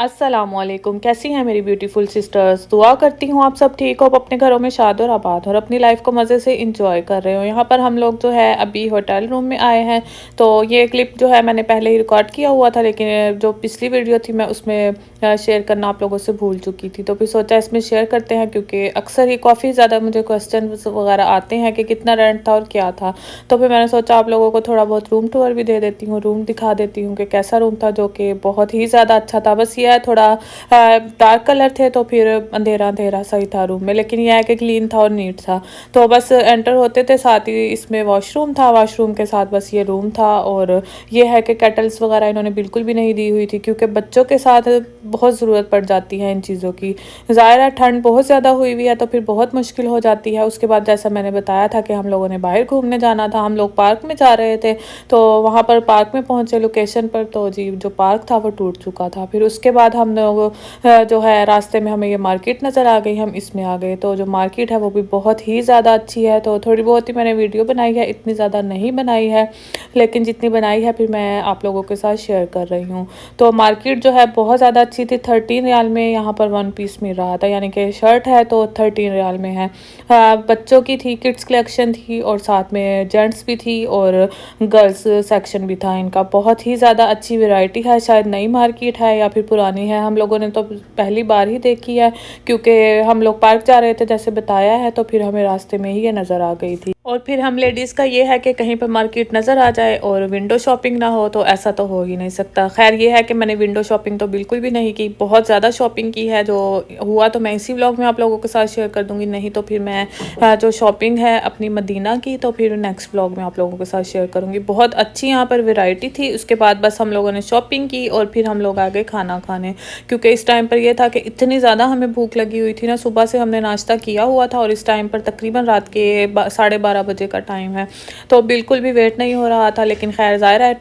अस्सलामुअलैकुम। कैसी हैं मेरी ब्यूटीफुल सिस्टर्स। दुआ करती हूँ आप सब ठीक हो, अपने घरों में शाद और आबाद और अपनी लाइफ को मज़े से इंजॉय कर रहे हो। यहाँ पर हम लोग जो है अभी होटल रूम में आए हैं। तो ये क्लिप जो है मैंने पहले ही रिकॉर्ड किया हुआ था, लेकिन जो पिछली वीडियो थी मैं उसमें शेयर करना आप लोगों से भूल चुकी थी। तो फिर सोचा इसमें शेयर करते हैं, क्योंकि अक्सर ही काफ़ी ज़्यादा मुझे क्वेश्चन वगैरह आते हैं कि कितना रेंट था और क्या था। तो फिर मैंने सोचा आप लोगों को थोड़ा बहुत रूम टूर भी दे देती हूँ, रूम दिखा देती हूँ कि कैसा रूम था, जो कि बहुत ही ज़्यादा अच्छा था। बस ये है थोड़ा डार्क कलर थे तो फिर अंधेरा अंधेरा सही था रूम में, लेकिन यह है कि क्लीन था और नीट था। तो बस एंटर होते थे साथ ही इसमें वॉशरूम था, वॉशरूम के साथ बस ये रूम था। और ये है कि केटल्स वगैरह इन्होंने बिल्कुल भी नहीं दी हुई थी, क्योंकि बच्चों के साथ बहुत ज़रूरत पड़ जाती है इन चीज़ों की। ज़ाहिर है ठंड बहुत ज़्यादा हुई हुई है तो फिर बहुत मुश्किल हो जाती है। उसके बाद जैसा मैंने बताया था कि हम लोगों ने बाहर घूमने जाना था, हम लोग पार्क में जा रहे थे। तो वहाँ पर पार्क में पहुँचे लोकेशन पर, तो जी जो पार्क था वो टूट चुका था। फिर उसके बाद हम लोग जो है रास्ते में हमें ये मार्केट नज़र आ गई, हम इसमें आ गए। तो जो मार्केट है वो भी बहुत ही ज़्यादा अच्छी है। तो थोड़ी बहुत ही मैंने वीडियो बनाई है, इतनी ज़्यादा नहीं बनाई है, लेकिन जितनी बनाई है फिर मैं आप लोगों के साथ शेयर कर रही हूँ। तो मार्केट जो है बहुत ज़्यादा अच्छी थी। 13 रियाल में यहाँ पर 1 पीस मिल रहा था, यानी कि शर्ट है तो 13 रियाल में है। बच्चों की थी, किड्स कलेक्शन थी और साथ में जेंट्स भी थी और गर्ल्स सेक्शन भी था। इनका बहुत ही ज़्यादा अच्छी वैरायटी है। शायद नई मार्केट है या फिर पुरानी है, हम लोगों ने तो पहली बार ही देखी है, क्योंकि हम लोग पार्क जा रहे थे जैसे बताया है, तो फिर हमें रास्ते में ही ये नज़र आ गई थी। और फिर हम लेडीज़ का ये है कि कहीं पर मार्केट नज़र आ जाए और विंडो शॉपिंग ना हो तो ऐसा तो हो ही नहीं सकता। खैर ये है कि मैंने विंडो शॉपिंग तो बिल्कुल भी नहीं की, बहुत ज़्यादा शॉपिंग की है। जो हुआ तो मैं इसी व्लॉग में आप लोगों के साथ शेयर कर दूँगी, नहीं तो फिर मैं जो शॉपिंग है अपनी मदीना की तो फिर नेक्स्ट व्लॉग में आप लोगों के साथ शेयर करूँगी। बहुत अच्छी यहाँ पर वेराइटी थी। उसके बाद बस हम लोगों ने शॉपिंग की और फिर हम लोग आ गए खाना खाने, क्योंकि इस टाइम पर यह था कि इतनी ज़्यादा हमें भूख लगी हुई थी ना। सुबह से हमने नाश्ता किया हुआ था और इस टाइम पर तकरीबन रात के 12:30 बजे का टाइम है, तो बिल्कुल भी वेट नहीं हो रहा था। लेकिन खैर ज़ाहिर है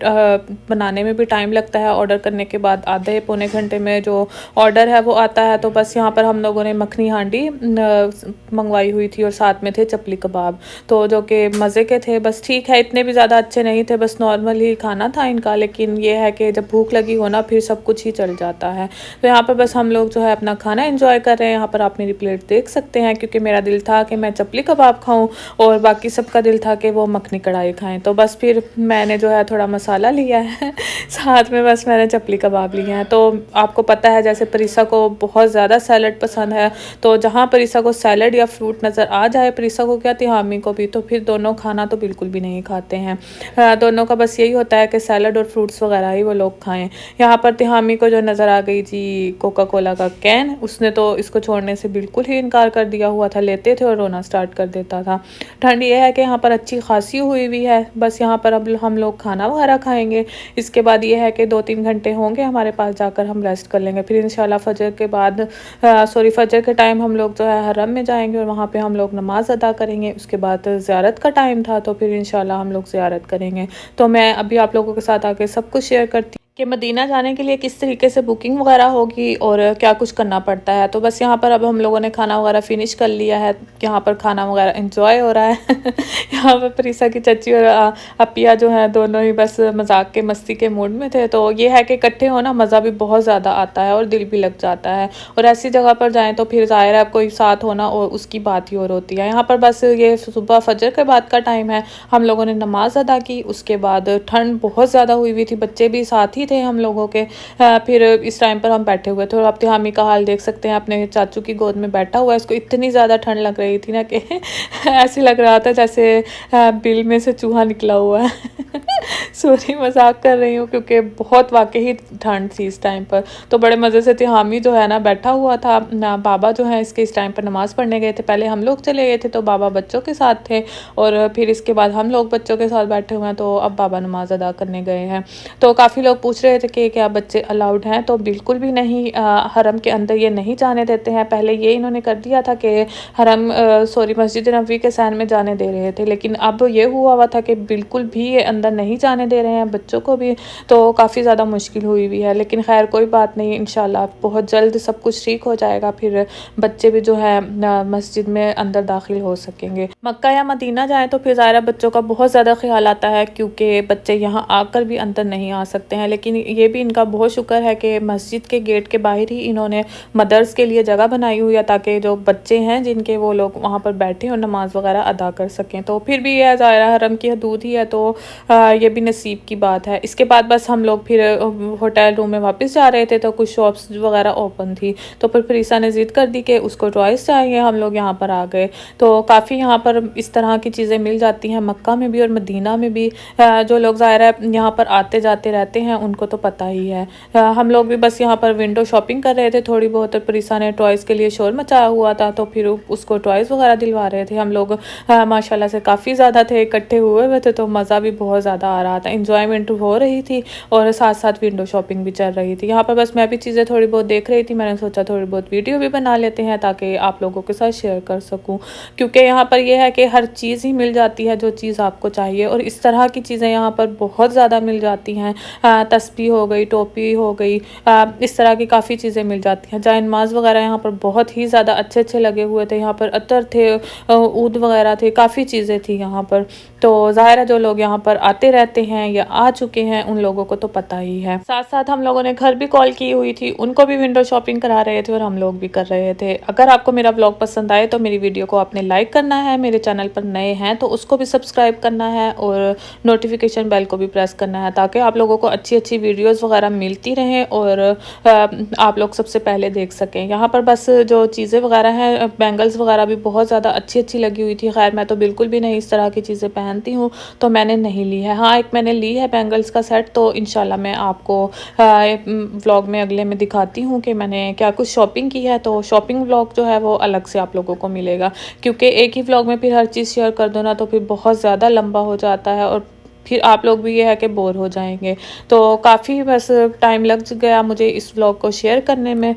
बनाने में भी टाइम लगता है, ऑर्डर करने के बाद आधे पौने घंटे में जो ऑर्डर है वो आता है। तो बस यहाँ पर हम लोगों ने मखनी हांडी मंगवाई हुई थी और साथ में थे चपली कबाब, तो जो कि मज़े के थे। बस ठीक है, इतने भी ज़्यादा अच्छे नहीं थे, बस नॉर्मल ही खाना था इनका। लेकिन ये है कि जब भूख लगी हो ना फिर सब कुछ ही चल जाता है। तो यहाँ पर बस हम लोग जो है अपना खाना एंजॉय कर रहे हैं। यहाँ पर आप मेरी प्लेट देख सकते हैं, क्योंकि मेरा दिल था कि मैं चपली कबाब खाऊं और बाकी सबका दिल था कि वो मखनी कढ़ाई खाएं। तो बस फिर मैंने जो है थोड़ा मसाला लिया है साथ में बस मैंने चपली कबाब लिए हैं। तो आपको पता है जैसे परीसा को बहुत ज़्यादा सैलड पसंद है, तो जहाँ परीसा को सैलड या फ्रूट नज़र आ जाए, परीसा को क्या तिहामी को भी, तो फिर दोनों खाना तो बिल्कुल भी नहीं खाते हैं। दोनों का बस यही होता है कि सैलड और फ्रूट्स वगैरह ही वो लोग खाएँ। यहाँ पर तिहामी को जो नज़र आ गई जी कोका कोला का कैन, उसने तो इसको छोड़ने से बिल्कुल ही इनकार कर दिया हुआ था, लेते थे और रोना स्टार्ट कर देता था। ठंड ये है कि यहाँ पर अच्छी खासी हुई हुई है। बस यहाँ पर अब हम लोग खाना वगैरह खाएंगे। इसके बाद ये है कि 2-3 घंटे होंगे हमारे पास, जाकर हम रेस्ट कर लेंगे। फिर इंशाल्लाह फजर के बाद फजर के टाइम हम लोग जो है हरम में जाएंगे और वहाँ पे हम लोग नमाज अदा करेंगे। उसके बाद ज़ियारत का टाइम था तो फिर इंशाल्लाह हम लोग ज़ियारत करेंगे। तो मैं अभी आप लोगों के साथ आके सब कुछ शेयर करती कि मदीना जाने के लिए किस तरीके से बुकिंग वगैरह होगी और क्या कुछ करना पड़ता है। तो बस यहाँ पर अब हम लोगों ने खाना वगैरह फिनिश कर लिया है। यहाँ पर खाना वगैरह एंजॉय हो रहा है यहाँ पर प्रीसा की चची और अपिया जो है दोनों ही बस मजाक के मस्ती के मूड में थे। तो ये है कि इकट्ठे होना मज़ा भी बहुत ज़्यादा आता है और दिल भी लग जाता है, और ऐसी जगह पर जाएँ तो फिर ज़ाहिर है कोई साथ होना और उसकी बात ही और होती है। यहाँ पर बस ये सुबह फजर के बाद का टाइम है, हम लोगों ने नमाज अदा की। उसके बाद ठंड बहुत ज़्यादा हुई हुई थी, बच्चे भी साथ ही थे हम लोगों के। फिर इस टाइम पर हम बैठे हुए थे और अब तिहामी का हाल देख सकते हैं, अपने चाचू की गोद में बैठा हुआ है। इसको इतनी ज़्यादा ठंड लग रही थी ना कि ऐसे लग रहा था जैसे बिल में से चूहा निकला हुआ है सॉरी मजाक कर रही हूँ, क्योंकि बहुत वाकई ठंड थी इस टाइम पर। तो बड़े मज़े से तिहामी जो है ना बैठा हुआ था ना। बाबा जो है इसके इस टाइम पर नमाज़ पढ़ने गए थे, पहले हम लोग चले गए थे तो बाबा बच्चों के साथ थे और फिर इसके बाद हम लोग बच्चों के साथ बैठे हुए हैं। तो अब बाबा नमाज अदा करने गए हैं। तो काफ़ी लोग पूछ रहे थे कि क्या बच्चे अलाउड हैं, तो बिल्कुल भी नहीं। हरम के अंदर ये नहीं जाने देते हैं। पहले ये इन्होंने कर दिया था कि हरम मस्जिद नबवी के सैन में जाने दे रहे थे, लेकिन अब ये हुआ था कि बिल्कुल भी ये अंदर नहीं जाने होने दे रहे हैं, बच्चों को भी, तो काफ़ी ज़्यादा मुश्किल हुई हुई है। लेकिन खैर कोई बात नहीं, इंशाल्लाह बहुत जल्द सब कुछ ठीक हो जाएगा, फिर बच्चे भी जो है मस्जिद में अंदर दाखिल हो सकेंगे। मक्का या मदीना जाएँ तो फिर ज़ाहिर है बच्चों का बहुत ज़्यादा ख़्याल आता है, क्योंकि बच्चे यहाँ आकर भी अंदर नहीं आ सकते हैं। लेकिन ये भी इनका बहुत शुक्र है कि मस्जिद के गेट के बाहर ही इन्होंने मदर्स के लिए जगह बनाई हुई है, ताकि जो बच्चे हैं जिनके, वो लोग वहाँ पर बैठे और नमाज़ वगैरह अदा कर सकें। तो फिर भी यह ज़ाहिर है हरम की हदूद ही है, तो ये भी नसीब की बात है। इसके बाद बस हम लोग फिर होटल रूम में वापस जा रहे थे, तो कुछ शॉप्स वगैरह ओपन थी, तो फिर प्रीसा ने ज़िद कर दी कि उसको टॉयज़ चाहिए। हम लोग यहाँ पर आ गए, तो काफ़ी यहाँ पर इस तरह की चीज़ें मिल जाती हैं, मक्का में भी और मदीना में भी। जो लोग ज़ाहिर है यहाँ पर आते जाते रहते हैं उनको तो पता ही है। हम लोग भी बस यहाँ पर विंडो शॉपिंग कर रहे थे थोड़ी बहुत, और प्रीसा ने टॉयज़ के लिए शोर मचाया हुआ था, तो फिर उसको टॉयज़ वगैरह दिलवा रहे थे। हम लोग माशाल्लाह से काफ़ी ज़्यादा थे, इकट्ठे हुए हुए थे, तो मज़ा भी बहुत ज़्यादा आ रहा था, इंजॉयमेंट हो रही थी और साथ साथ विंडो शॉपिंग भी चल रही थी। यहाँ पर बस मैं भी चीज़ें थोड़ी बहुत देख रही थी, मैंने सोचा थोड़ी बहुत वीडियो भी बना लेते हैं ताकि आप लोगों के साथ शेयर कर सकूँ, क्योंकि यहाँ पर यह है कि हर चीज़ ही मिल जाती है जो चीज़ आपको चाहिए, और इस तरह की चीज़ें यहाँ पर बहुत ज़्यादा मिल जाती हैं। तस्बीह हो गई, टोपी हो गई, इस तरह की काफ़ी चीज़ें मिल जाती हैं। जायनमाज़ वगैरह यहाँ पर बहुत ही ज़्यादा अच्छे अच्छे लगे हुए थे, यहाँ पर अतर थे, ऊद वगैरह थे, काफ़ी चीज़ें थी यहाँ पर। तो ज़ाहिर है जो लोग यहाँ पर आते रहते हैं या आ चुके हैं उन लोगों को तो पता ही है। साथ साथ हम लोगों ने घर भी कॉल की हुई थी, उनको भी विंडो शॉपिंग करा रहे थे और हम लोग भी कर रहे थे। अगर आपको मेरा ब्लॉग पसंद आए तो मेरी वीडियो को आपने लाइक करना है, मेरे चैनल पर नए हैं तो उसको भी सब्सक्राइब करना है, और नोटिफिकेशन बेल को भी प्रेस करना है, ताकि आप लोगों को अच्छी अच्छी वीडियोज़ वगैरह मिलती रहें और आप लोग सबसे पहले देख सकें। यहाँ पर बस जो चीज़ें वगैरह हैं, बैंगल्स वगैरह भी बहुत ज़्यादा अच्छी अच्छी लगी हुई थी। खैर मैं तो बिल्कुल भी नहीं इस तरह की चीज़ें पहनती हूँ, तो मैंने नहीं ली है। हाँ, एक मैंने ली है बैंगल्स का सेट, तो इंशाल्लाह मैं आपको व्लॉग में अगले में दिखाती हूँ कि मैंने क्या कुछ शॉपिंग की है। तो शॉपिंग व्लॉग जो है वो अलग से आप लोगों को मिलेगा, क्योंकि एक ही व्लॉग में फिर हर चीज़ शेयर कर दो ना तो फिर बहुत ज़्यादा लंबा हो जाता है, और फिर आप लोग भी ये है कि बोर हो जाएंगे। तो काफ़ी बस टाइम लग गया मुझे इस व्लॉग को शेयर करने में।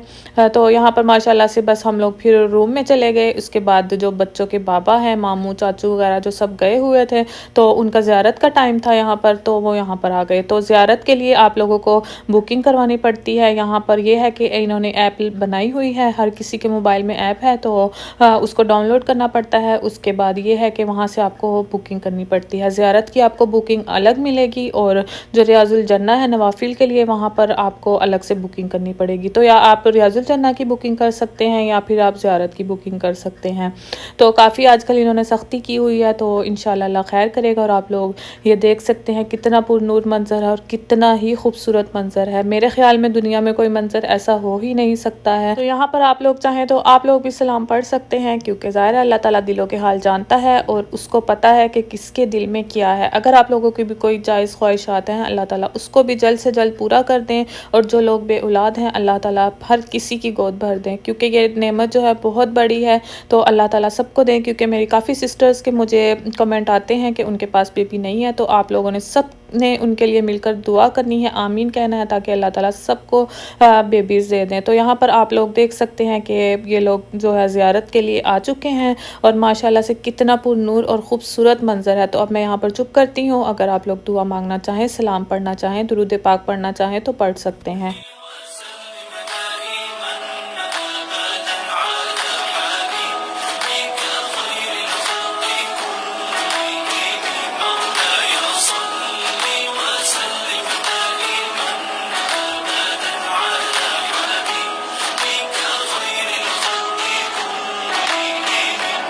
तो यहाँ पर माशाल्लाह से बस हम लोग फिर रूम में चले गए। उसके बाद जो बच्चों के बाबा हैं, मामू चाचू वगैरह जो सब गए हुए थे, तो उनका ज़ियारत का टाइम था यहाँ पर, तो वो यहाँ पर आ गए। तो ज़ियारत के लिए आप लोगों को बुकिंग करवानी पड़ती है। यहाँ पर यह है कि इन्होंने ऐप बनाई हुई है, हर किसी के मोबाइल में ऐप है, तो उसको डाउनलोड करना पड़ता है। उसके बाद ये है कि वहाँ से आपको बुकिंग करनी पड़ती है। ज़ियारत की आपको बुकिंग अलग मिलेगी, और जो रियाजुल जन्ना है नवाफिल के लिए, वहाँ पर आपको अलग से बुकिंग करनी पड़ेगी। तो या आप रियाजुल जन्ना की बुकिंग कर सकते हैं या फिर आप ज़ियारत की बुकिंग कर सकते हैं। तो काफ़ी आजकल इन्होंने सख्ती की हुई है, तो इंशाल्लाह अल्लाह खैर करेगा। और आप लोग ये देख सकते हैं कितना पुरनूर मंजर है और कितना ही खूबसूरत मंजर है। मेरे ख्याल में दुनिया में कोई मंजर ऐसा हो ही नहीं सकता है। तो यहाँ पर आप लोग चाहें तो आप लोग भी सलाम पढ़ सकते हैं, क्योंकि ज़ाहिर है अल्लाह ताला दिलों के हाल जानता है और उसको पता है कि किसके दिल में क्या है। अगर आप लोगों की भी कोई जायज़ ख्वाहिशात हैं, अल्लाह ताला उसको भी जल्द से जल्द पूरा कर दें। और जो लोग बे औलाद हैं, अल्लाह ताला हर किसी की गोद भर दें, क्योंकि ये नेमत जो है बहुत बड़ी है। तो अल्लाह ताला सबको दें, क्योंकि मेरी काफ़ी सिस्टर्स के मुझे कमेंट आते हैं कि उनके पास बेबी नहीं है, तो आप लोगों ने सब ने उनके लिए मिलकर दुआ करनी है, आमीन कहना है, ताकि अल्लाह ताला सबको बेबीज़ दे दें। तो यहाँ पर आप लोग देख सकते हैं कि ये लोग जो है ज़ियारत के लिए आ चुके हैं, और माशाल्लाह से कितना पुरनूर और ख़ूबसूरत मंजर है। तो अब मैं यहाँ पर चुप करती हूँ। अगर आप लोग दुआ मांगना चाहें, सलाम पढ़ना चाहें, दुरूद पाक पढ़ना चाहें तो पढ़ सकते हैं।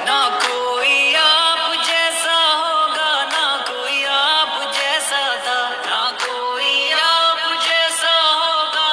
ना कोई आप जैसा होगा, ना कोई आप जैसा था, ना कोई आप जैसा होगा,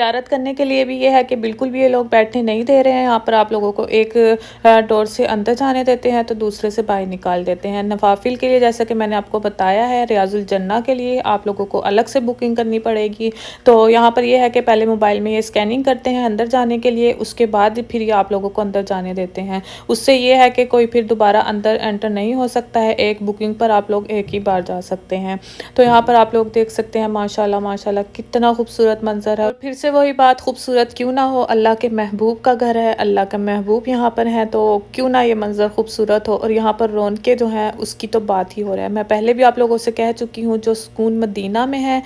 ज़ियारत करने के लिए भी ये है कि बिल्कुल भी ये लोग बैठने नहीं दे रहे हैं। यहाँ पर आप लोगों को एक डोर से अंदर जाने देते हैं तो दूसरे से बाहर निकाल देते हैं। नवाफिल के लिए जैसा कि मैंने आपको बताया है, रियाजुल जन्ना के लिए आप लोगों को अलग से बुकिंग करनी पड़ेगी। तो यहाँ पर ये है कि पहले मोबाइल में ये स्कैनिंग करते हैं अंदर जाने के लिए, उसके बाद फिर ये आप लोगों को अंदर जाने देते हैं। उससे ये है कि कोई फिर दोबारा अंदर एंटर नहीं हो सकता है। एक बुकिंग पर आप लोग एक ही बार जा सकते हैं। तो यहाँ पर आप लोग देख सकते हैं माशाल्लाह माशाल्लाह कितना खूबसूरत मंजर है। और फिर से वही बात, खूबसूरत क्यों ना हो, अल्लाह के महबूब का घर है, अल्लाह का महबूब यहाँ पर है, तो क्यों ना ये मंजर खूबसूरत हो। और यहाँ पर रौनकें जो हैं उसकी तो बात ही हो रहा है। मैं पहले भी आप लोगों से कह चुकी हूँ, जो सुकून मदीना में है,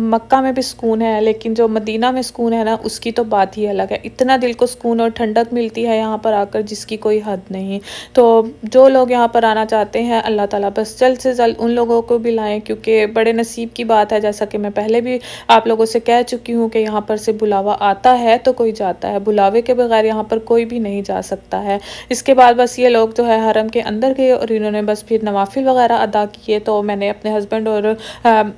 मक्का में भी सुकून है, लेकिन जो मदीना में सुकून है ना उसकी तो बात ही अलग है। इतना दिल को सुकून और ठंडक मिलती है यहाँ पर आकर जिसकी कोई हद नहीं। तो जो लोग यहाँ पर आना चाहते हैं, अल्लाह ताला बस जल्द से जल्द उन लोगों को भी लाएं, क्योंकि बड़े नसीब की बात है। जैसा कि मैं पहले भी आप लोगों से कह चुकी हूँ कि यहाँ पर से बुलावा आता है तो कोई जाता है, बुलावे के बगैर यहाँ पर कोई भी नहीं जा सकता है। इसके बाद बस ये लोग जो है हरम के अंदर गए और इन्होंने बस फिर नवाफिल वगैरह अदा किए। तो मैंने अपने हस्बैंड और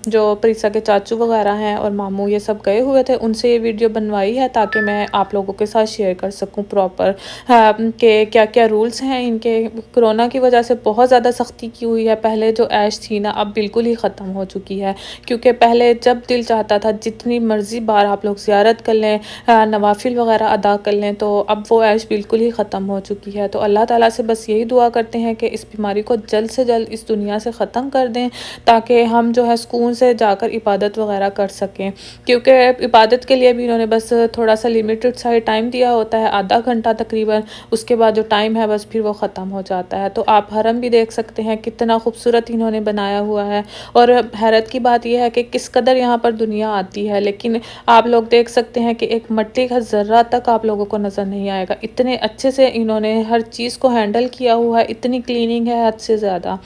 जो प्रीसा के चाचू वगैरह हैं और मामू ये सब गए हुए थे, उनसे ये वीडियो बनवाई है ताकि मैं आप लोगों के साथ शेयर कर सकूं प्रॉपर कि क्या क्या रूल्स हैं इनके। कोरोना की वजह से बहुत ज़्यादा सख्ती की हुई है। पहले जो ऐश थी ना अब बिल्कुल ही ख़त्म हो चुकी है, क्योंकि पहले जब दिल चाहता था जितनी मर्ज़ी बार आप लोग ज़ियारत कर लें, नवाफिल वगैरह अदा कर लें, तो अब वो ऐश बिल्कुल ही ख़त्म हो चुकी है। तो अल्लाह ताला से बस यही दुआ करते हैं कि इस बीमारी को जल्द से जल्द इस दुनिया से ख़त्म कर दें, ताकि हम जो है सुकून से जाकर इबादत वगैरह कर सकें। क्योंकि इबादत के लिए भी इन्होंने बस थोड़ा सा लिमिटेड सा ही टाइम दिया होता है, आधा घंटा तकरीबन, उसके बाद जो टाइम है बस फिर वो ख़त्म हो जाता है। तो आप हरम भी देख सकते हैं कितना खूबसूरत इन्होंने बनाया हुआ है। और हैरत की बात यह है कि किस कदर यहाँ पर दुनिया आती है, लेकिन आप लोग देख सकते हैं कि एक मिट्टी का ज़र्रा तक आप लोगों को नज़र नहीं आएगा। इतने अच्छे से इन्होंने हर चीज़ को हैंडल किया हुआ है, इतनी क्लीनिंग है हद से ज़्यादा।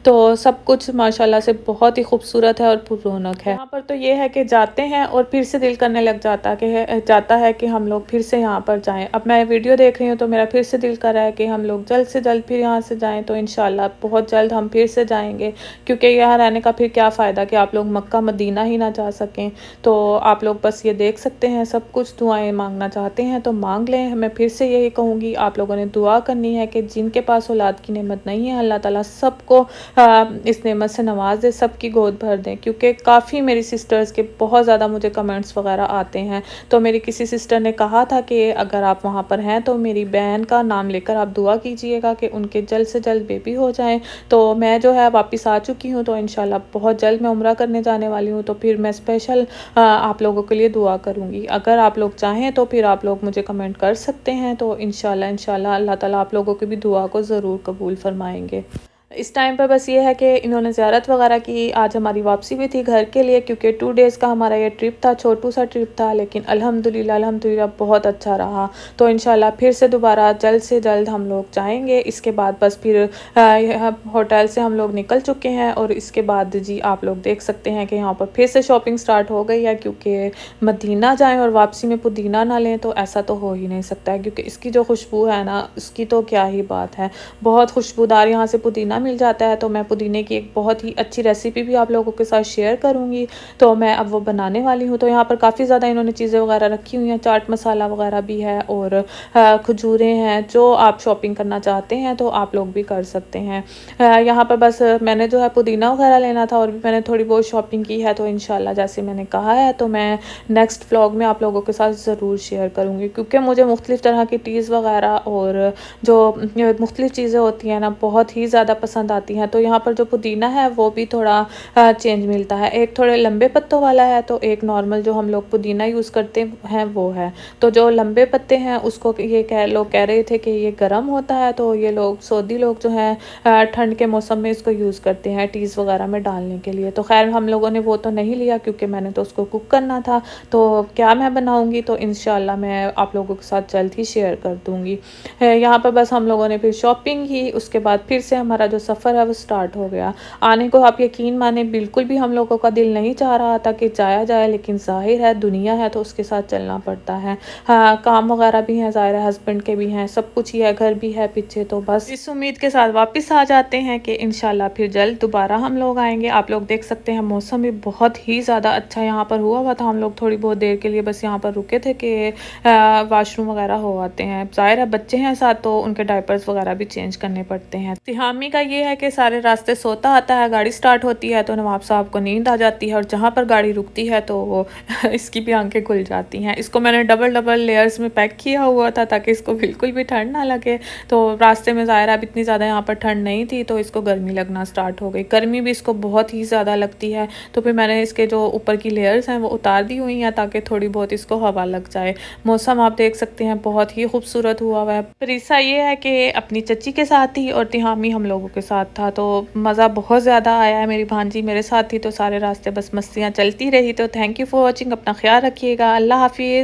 तो सब कुछ माशाल्लाह से बहुत ही खूबसूरत है और पुररौनक है। यहाँ पर तो ये है कि जाते हैं और फिर से दिल करने लग जाता है कि हम लोग फिर से यहाँ पर जाएं। अब मैं वीडियो देख रही हूँ तो मेरा फिर से दिल कर रहा है कि हम लोग जल्द से जल्द फिर यहाँ से जाएं। तो इंशाल्लाह बहुत जल्द हम फिर से जाएंगे, क्योंकि यहाँ रहने का फिर क्या फ़ायदा कि आप लोग मक्का मदीना ही ना जा सकें। तो आप लोग बस ये देख सकते हैं, सब कुछ दुआएं मांगना चाहते हैं तो मांग लें। मैं फिर से यही कहूँगी, आप लोगों ने दुआ करनी है कि जिनके पास औलाद की नेमत नहीं है, अल्लाह ताला सबको इस नेमत से नवाज दे, सबकी गोद भर दें। क्योंकि काफ़ी मेरी सिस्टर्स के बहुत ज़्यादा मुझे कमेंट्स वगैरह आते हैं। तो मेरी किसी सिस्टर ने कहा था कि अगर आप वहाँ पर हैं तो मेरी बहन का नाम लेकर आप दुआ कीजिएगा कि उनके जल्द से जल्द बेबी हो जाए। तो मैं जो है वापस आ चुकी हूँ, तो इंशाल्लाह बहुत जल्द मैं उम्रा करने जाने वाली हूँ। तो फिर मैं स्पेशल आप लोगों के लिए दुआ करूँगी। अगर आप लोग चाहें तो फिर आप लोग मुझे कमेंट कर सकते हैं। तो इंशाल्लाह अल्लाह ताला आप लोगों की भी दुआ को ज़रूर कबूल फरमाएंगे। इस टाइम पर बस ये है कि इन्होंने ज़ियारत वगैरह की। आज हमारी वापसी भी थी घर के लिए, क्योंकि 2 डेज़ का हमारा ये ट्रिप था, छोटू सा ट्रिप था, लेकिन अल्हम्दुलिल्लाह बहुत अच्छा रहा। तो इंशाल्लाह फिर से दोबारा जल्द से जल्द हम लोग जाएंगे। इसके बाद बस फिर होटल से हम लोग निकल चुके हैं और इसके बाद जी आप लोग देख सकते हैं कि यहाँ पर फिर से शॉपिंग स्टार्ट हो गई है, क्योंकि मदीना जाएँ और वापसी में पुदीना ना लें तो ऐसा तो हो ही नहीं सकता है। क्योंकि इसकी जो खुशबू है ना उसकी तो क्या ही बात है, बहुत खुशबूदार यहाँ से पुदीना मिल जाता है। तो मैं पुदीने की एक बहुत ही अच्छी रेसिपी भी आप लोगों के साथ शेयर करूंगी, तो मैं अब वो बनाने वाली हूँ। तो यहाँ पर काफ़ी ज़्यादा इन्होंने चीज़ें वगैरह रखी हुई हैं, चाट मसाला वगैरह भी है और खजूरें हैं। जो आप शॉपिंग करना चाहते हैं तो आप लोग भी कर सकते हैं। यहाँ पर बस मैंने जो है पुदीना वगैरह लेना था और भी मैंने थोड़ी बहुत शॉपिंग की है। तो इंशाल्लाह जैसे मैंने कहा है तो मैं नेक्स्ट व्लॉग में आप लोगों के साथ ज़रूर शेयर करूँगी, क्योंकि मुझे मुख्तलिफ़ तरह की टीज़ वगैरह और जो मुख्तलिफ़ चीज़ें होती हैं ना बहुत ही ज़्यादा पसंद आती हैं। तो यहाँ पर जो पुदीना है वो भी थोड़ा चेंज मिलता है, एक थोड़े लंबे पत्तों वाला है, तो एक नॉर्मल जो हम लोग पुदीना यूज़ करते हैं वो है। तो जो लंबे पत्ते हैं उसको ये लोग कह रहे थे कि ये गर्म होता है, तो ये लोग सऊदी लोग जो हैं ठंड के मौसम में इसको यूज़ करते हैं टीज़ वगैरह में डालने के लिए। तो खैर हम लोगों ने वो तो नहीं लिया, क्योंकि मैंने तो उसको कुक करना था। तो क्या मैं बनाऊँगी तो इंशाल्लाह मैं आप लोगों के साथ जल्द ही शेयर कर दूँगी। यहाँ पर बस हम लोगों ने फिर शॉपिंग की, उसके बाद फिर से हमारा जो सफ़र है वो स्टार्ट हो गया। आने को आप यकीन माने बिल्कुल भी हम लोगों का दिल नहीं चाह रहा था कि जाया जाए, लेकिन ज़ाहिर है दुनिया है तो उसके साथ चलना पड़ता है। हाँ, काम वगैरह भी हैं, ज़ाहिर है हस्बैंड के भी हैं, सब कुछ ही है, घर भी है पीछे, तो बस इस उम्मीद के साथ वापस आ जाते हैं कि इंशाल्लाह फिर जल्द दोबारा हम लोग आएँगे। आप लोग देख सकते हैं मौसम भी बहुत ही ज़्यादा अच्छा यहाँ पर हुआ था। हम लोग थोड़ी बहुत देर के लिए बस यहाँ पर रुके थे कि वॉशरूम वगैरह हो आते हैं। ज़ाहिर है बच्चे हैं साथ तो उनके डायपर्स वगैरह भी चेंज करने पड़ते हैं। तिहामी का ये है कि सारे रास्ते सोता आता है, गाड़ी स्टार्ट होती है तो नवाब साहब को नींद आ जाती है और जहाँ पर गाड़ी रुकती है तो वो इसकी भी आंखें खुल जाती हैं। इसको मैंने डबल लेयर्स में पैक किया हुआ था ताकि इसको बिल्कुल भी ठंड ना लगे। तो रास्ते में ज़ाहिर है अब इतनी ज़्यादा यहाँ पर ठंड नहीं थी तो इसको गर्मी लगना स्टार्ट हो गई। गर्मी भी इसको बहुत ही ज़्यादा लगती है, तो फिर मैंने इसके जो ऊपर की लेयर्स हैं वो उतार दी हुई हैं ताकि थोड़ी बहुत इसको हवा लग जाए। मौसम आप देख सकते हैं बहुत ही खूबसूरत हुआ है। परिसा ये है कि अपनी चची के साथ थी और तिहामी हम लोगों के साथ था, तो मज़ा बहुत ज़्यादा आया है। मेरी भांजी मेरे साथ थी तो सारे रास्ते बस मस्तियाँ चलती रही। तो थैंक यू फॉर वॉचिंग। अपना ख्याल रखिएगा। अल्लाह हाफिज़।